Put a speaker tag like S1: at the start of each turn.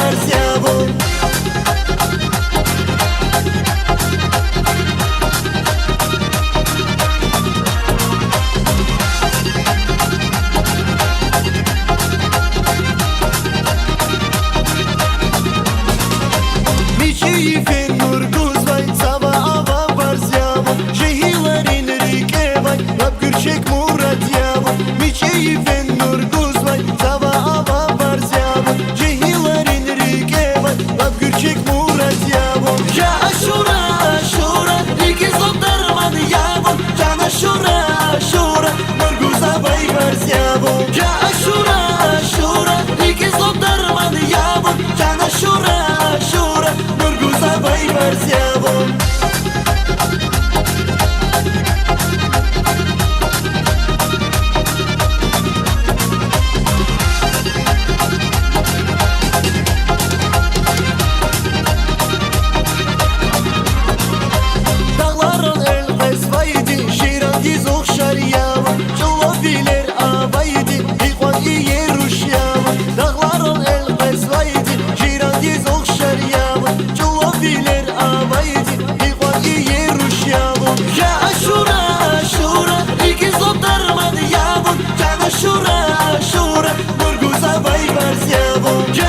S1: varziavo. Мичиев нургузвай, сава ава барзяво, жehilаrin рикевай, лапгүрчек мурадяво. Мичиев нургузвай, сава ава барзяво, жehilаrin рикевай, лапгүрчек мурадяво. Я ашура, ашура, рики злотарман яво, я ашура, ашура, нургузавай барзяво. Я ашура, ашура, рики злотарман яво, я ашура, ашура, нургузавай барзяво. Dağların elbes vaydi, Şirangiz okşar yava, Çoloviler avaydi, İkvan iye ruş yava. Dağların elbes vaydi, Şirangiz okşar yava, Çoloviler avaydi, İkvan iye ruş yava. Ya aşura, aşura, iki zlotarman yava, Ya aşura, aşura, nurguzavay barz yava.